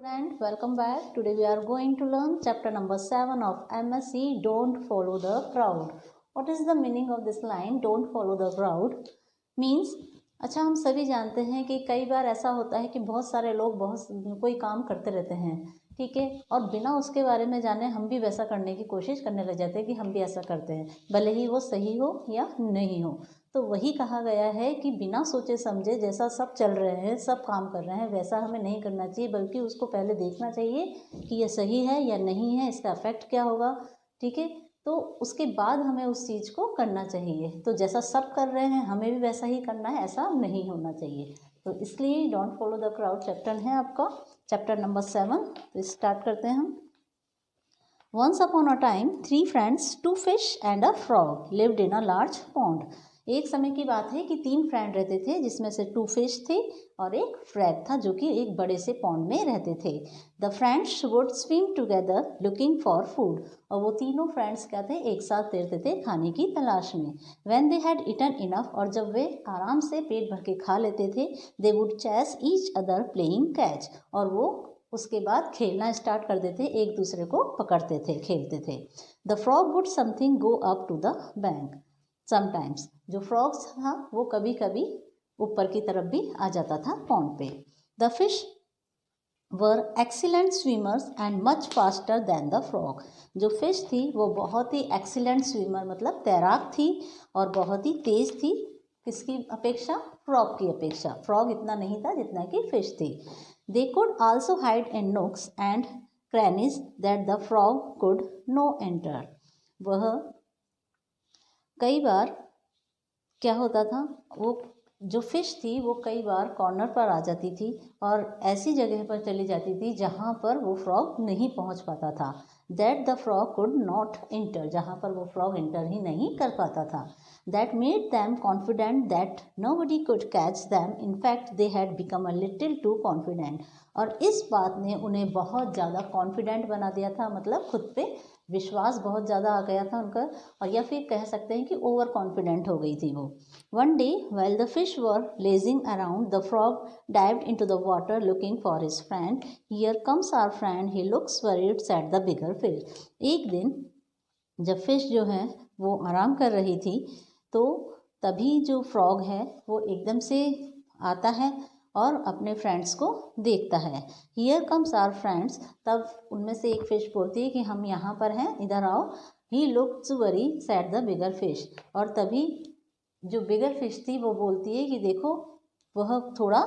Student, welcome back. Today we are going to learn chapter number 7 of MSc Don't Follow the Crowd. What is the meaning of this line? Don't follow the crowd means अच्छा, हम सभी जानते हैं कि कई बार ऐसा होता है कि बहुत सारे लोग बहुत कोई काम करते रहते हैं, ठीक है, और बिना उसके बारे में जाने हम भी वैसा करने की कोशिश करने लग जाते हैं कि हम भी ऐसा करते हैं, भले ही वो सही हो या नहीं हो। तो वही कहा गया है कि बिना सोचे समझे जैसा सब चल रहे हैं, सब काम कर रहे हैं, वैसा हमें नहीं करना चाहिए, बल्कि उसको पहले देखना चाहिए कि ये सही है या नहीं है, इसका इफेक्ट क्या होगा, ठीक है। तो उसके बाद हमें उस चीज़ को करना चाहिए। तो जैसा सब कर रहे हैं हमें भी वैसा ही करना है, ऐसा नहीं होना चाहिए। तो इसलिए don't follow the crowd chapter है आपका, चैप्टर नंबर 7। तो स्टार्ट करते हैं हम। Once upon a time, 3 friends, 2 fish and a frog lived in a large pond. एक समय की बात है कि 3 फ्रेंड रहते थे, जिसमें से 2 फिश थे और एक फ्रैग था, जो कि एक बड़े से पॉन्ड में रहते थे। The friends would swim together looking for food. और वो तीनों फ्रेंड्स क्या थे, एक साथ तैरते थे खाने की तलाश में। When they had eaten enough, और जब वे आराम से पेट भर के खा लेते थे, they would chase each other playing catch. और वो उसके बाद खेलना स्टार्ट कर देते, एक दूसरे को पकड़ते थे, खेलते थे। The frog would something go up to the bank sometimes. जो फ्रॉग्स था वो कभी कभी ऊपर की तरफ भी आ जाता था पॉन्ड पे। The fish were excellent swimmers and much faster than the frog. जो फिश थी वो बहुत ही एक्सीलेंट स्विमर, मतलब तैराक थी, और बहुत ही तेज थी। किसकी अपेक्षा? फ्रॉग की अपेक्षा। फ्रॉग इतना नहीं था जितना कि फिश थी। They could also hide in nooks and crannies that the frog could no enter. वह कई बार क्या होता था, वो जो फिश थी वो कई बार कॉर्नर पर आ जाती थी और ऐसी जगह पर चली जाती थी जहाँ पर वो फ्रॉग नहीं पहुँच पाता था। That the frog could not inter, जहाँ पर वो फ्रॉग इंटर ही नहीं कर पाता था। That made them confident that nobody could catch them, in fact they had become a little too confident. और इस बात ने उन्हें बहुत ज़्यादा कॉन्फिडेंट बना दिया था, मतलब खुद पे विश्वास बहुत ज़्यादा आ गया था उनका, और या फिर कह सकते हैं कि ओवर कॉन्फिडेंट हो गई थी वो। One day while the fish were lazing around, the frog dived into the water looking for his friend. Here comes our friend, he looks worried, said the bigger fish. एक दिन जब fish जो है वो आराम कर रही थी, तो तभी जो फ्रॉग है वो एकदम से आता है और अपने फ्रेंड्स को देखता है। हियर कम्स आवर फ्रेंड्स, तब उनमें से एक फिश बोलती है कि हम यहाँ पर हैं, इधर आओ। He looks worry sad the bigger fish, और तभी जो बिगर फिश थी वो बोलती है कि देखो, वह थोड़ा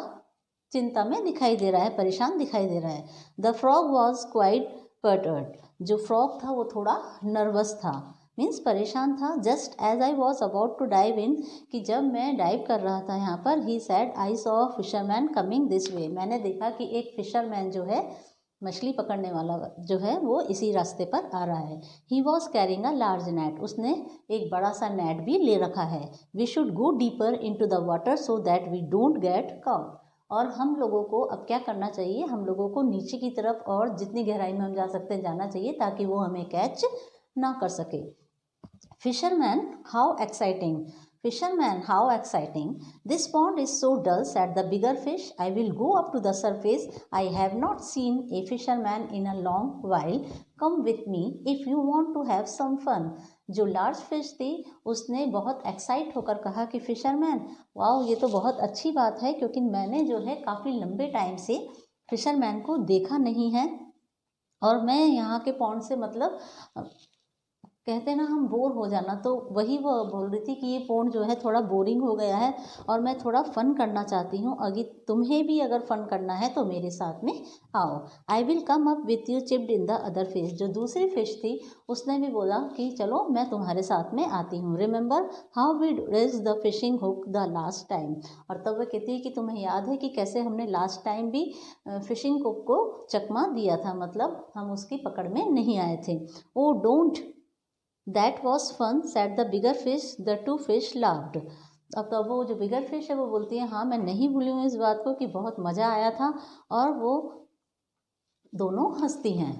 चिंता में दिखाई दे रहा है, परेशान दिखाई दे रहा है। The frog was quite perturbed. जो फ्रॉग था वो थोड़ा नर्वस था, मीन्स परेशान था। Just as I was about to dive in, कि जब मैं डाइव कर रहा था यहाँ पर, he said I saw fisherman coming this way. मैंने देखा कि एक फिशरमैन जो है, मछली पकड़ने वाला जो है, वो इसी रास्ते पर आ रहा है। He was carrying a large net, उसने एक बड़ा सा नेट भी ले रखा है। We should go deeper into the water so that we don't get caught. और हम लोगों को अब क्या करना चाहिए, हम लोगों को नीचे की तरफ और जितनी गहराई में हम जा सकते हैं जाना चाहिए, ताकि वो हमें कैच ना कर सके। Fisherman, how exciting! Fisherman, how exciting! This pond is so dull, said the bigger fish. I will go up to the surface. I have not seen a fisherman in a long while. Come with me if you want to have some fun. जो large fish थी उसने बहुत excite होकर कहा कि fisherman, wow, ये तो बहुत अच्छी बात है, क्योंकि मैंने जो है काफ़ी लंबे टाइम से फिशरमैन को देखा नहीं है, और मैं यहाँ के पॉन्ड से, मतलब कहते हैं ना हम बोर हो जाना, तो वही वो बोल रही थी कि ये पॉन्ड जो है थोड़ा बोरिंग हो गया है और मैं थोड़ा फ़न करना चाहती हूँ। अगर तुम्हें भी अगर फ़न करना है तो मेरे साथ में आओ। I will come up with you chipped in the other fish. जो दूसरी फिश थी उसने भी बोला कि चलो मैं तुम्हारे साथ में आती हूँ। Remember how we raise the fishing hook the last time. और तब वह कहती है कि तुम्हें याद है कि कैसे हमने लास्ट टाइम भी फिशिंग हुक को चकमा दिया था, मतलब हम उसकी पकड़ में नहीं आए थे। Oh don't, that was fun, said the bigger fish. The two fish laughed. अब तो वो जो बिगर फिश है वो बोलती है, हाँ मैं नहीं भूली हूँ इस बात को कि बहुत मज़ा आया था, और वो दोनों हंसती हैं।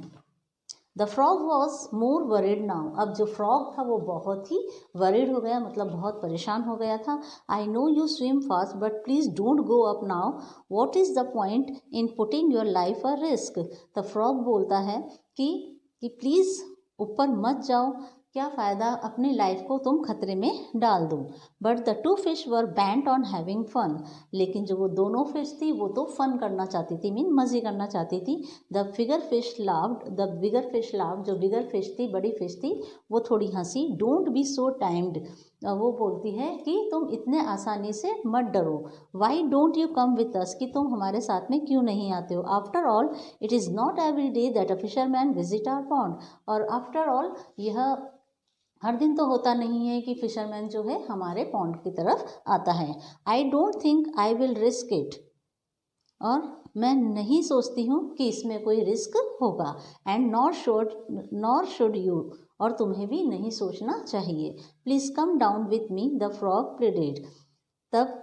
The frog was more worried now. अब जो फ्रॉग था वो बहुत ही वरीड हो गया, मतलब बहुत परेशान हो गया था। I know you swim fast but please don't go up now, what is the point in putting your life a risk. The frog बोलता है कि प्लीज़ ऊपर मत जाओ, क्या फ़ायदा अपनी लाइफ को तुम खतरे में डाल दो। But the two fish were bent on having fun. लेकिन जो वो दोनों फिश थी वो तो फन करना चाहती थी, मीन मज़े करना चाहती थी। द बिगर फिश लाव्ड, जो बिगर फिश थी, बड़ी फिश थी, वो थोड़ी हंसी। डोंट बी सो टाइम्ड, वो बोलती है कि तुम इतने आसानी से मत डरो। Why don't you come with us, कि तुम हमारे साथ में क्यों नहीं आते हो। After all it is not every day that a fisherman visit our pond. और आफ्टर ऑल यह हर दिन तो होता नहीं है कि फिशरमैन जो है हमारे पॉन्ड की तरफ आता है। I don't think I will risk it, और मैं नहीं सोचती हूँ कि इसमें कोई रिस्क होगा। एंड नॉर शुड यू, और तुम्हें भी नहीं सोचना चाहिए। Please come down with me, the frog pleaded. तब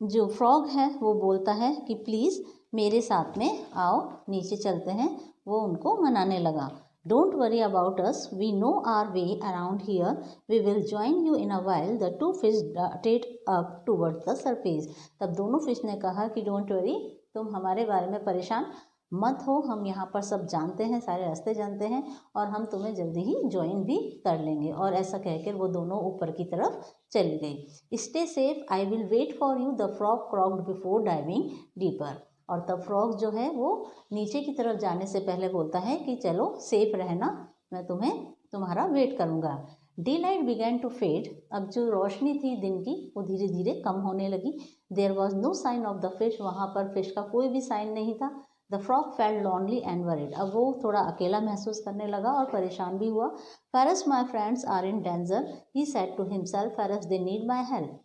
जो फ्रॉग है वो बोलता है कि प्लीज़ मेरे साथ में आओ, नीचे चलते हैं। वो उनको मनाने लगा। Don't worry about us, we know our way around here, we will join you in a while. The two fish darted up towards the surface. तब दोनों फिश ने कहा कि डोंट वरी, तुम हमारे बारे में परेशान मत हो, हम यहाँ पर सब जानते हैं, सारे रास्ते जानते हैं, और हम तुम्हें जल्दी ही ज्वाइन भी कर लेंगे। और ऐसा कहकर वो दोनों ऊपर की तरफ चली गई। Stay safe, I will wait for you, the frog croaked before diving deeper. और तब फ्रॉग जो है वो नीचे की तरफ जाने से पहले बोलता है कि चलो सेफ रहना, मैं तुम्हारा वेट करूँगा। Daylight began to fade. अब जो रोशनी थी दिन की वो धीरे धीरे कम होने लगी। There was no sign of the fish, वहाँ पर फिश का कोई भी साइन नहीं था। The frog felt lonely and worried. अब वो थोड़ा अकेला महसूस करने लगा और परेशान भी हुआ। Perhaps my friends are in danger, he said to himself, perhaps they need my help.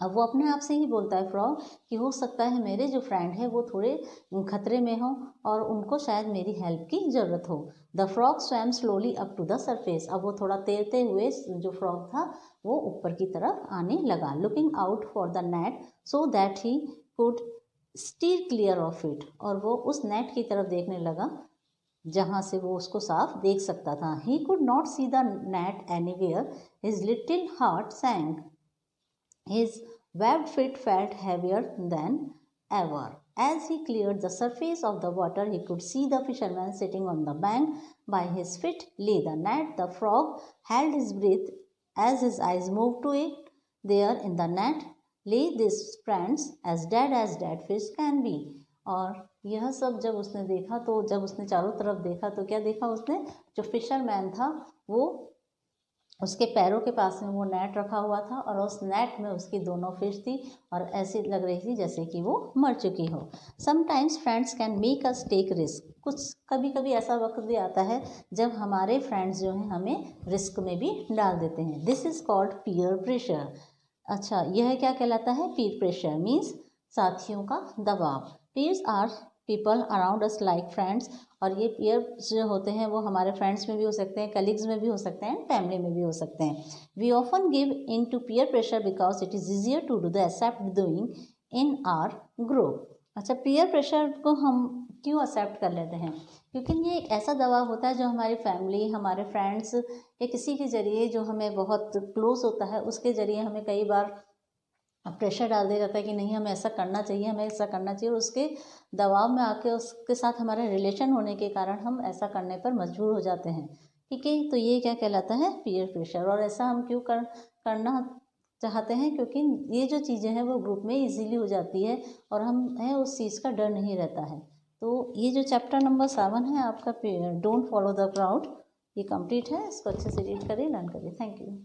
अब वो अपने आप से ही बोलता है फ्रॉग कि हो सकता है मेरे जो फ्रेंड है वो थोड़े खतरे में हो और उनको शायद मेरी हेल्प की ज़रूरत हो। The frog swam slowly up to the surface. अब वो थोड़ा तैरते हुए जो फ्रॉग था वो ऊपर की तरफ आने लगा। Looking out for the net so that he could stir clear of it. और वो उस नेट की तरफ देखने लगा जहाँ से वो उसको साफ देख सकता था। He could not see the net anywhere, his little heart sank, his webbed feet felt heavier than ever. As he cleared the surface of the water, he could see the fisherman sitting on the bank. By his feet lay the net. The frog held his breath as his eyes moved to it. There in the net lay these friends as dead fish can be. और यह सब जब उसने देखा, तो जब उसने चारों तरफ देखा तो क्या देखा उसने, जो फिशरमैन था वो उसके पैरों के पास में वो नेट रखा हुआ था और उस नेट में उसकी दोनों फिश थी और ऐसी लग रही थी जैसे कि वो मर चुकी हो। Sometimes friends can make us take risk. कुछ कभी कभी ऐसा वक्त भी आता है जब हमारे फ्रेंड्स जो हैं हमें रिस्क में भी डाल देते हैं। This is called peer pressure. अच्छा, यह क्या कहलाता है? पीयर प्रेशर मीन्स साथियों का दबाव। Peers are people around us like friends. और ये पीयर्स जो होते हैं वो हमारे फ्रेंड्स में भी हो सकते हैं, कलीग्स में भी हो सकते हैं, फैमिली में भी हो सकते हैं। We often give in to peer pressure because it is easier to do the accept doing in our group. अच्छा, पीयर प्रेशर को हम क्यों एक्सेप्ट कर लेते हैं? क्योंकि ये एक ऐसा दबाव होता है जो हमारी फैमिली, हमारे फ्रेंड्स या किसी के ज़रिए जो हमें बहुत क्लोज होता है उसके ज़रिए हमें कई बार प्रेशर डाल दिया जाता है कि नहीं हमें ऐसा करना चाहिए, हमें ऐसा करना चाहिए, और उसके दबाव में आके उसके साथ हमारा रिलेशन होने के कारण हम ऐसा करने पर मजबूर हो जाते हैं। ठीक है, तो ये क्या कहलाता है? Peer pressure. और ऐसा हम क्यों करना चाहते हैं? क्योंकि ये जो चीज़ें हैं वो ग्रुप में इजीली हो जाती है और हमें उस चीज़ का डर नहीं रहता है। तो ये जो चैप्टर नंबर 7 है आपका, डोंट फॉलो द क्राउड, ये कंप्लीट है। इसको अच्छे से रीड करिए, लर्न करिए। Thank you.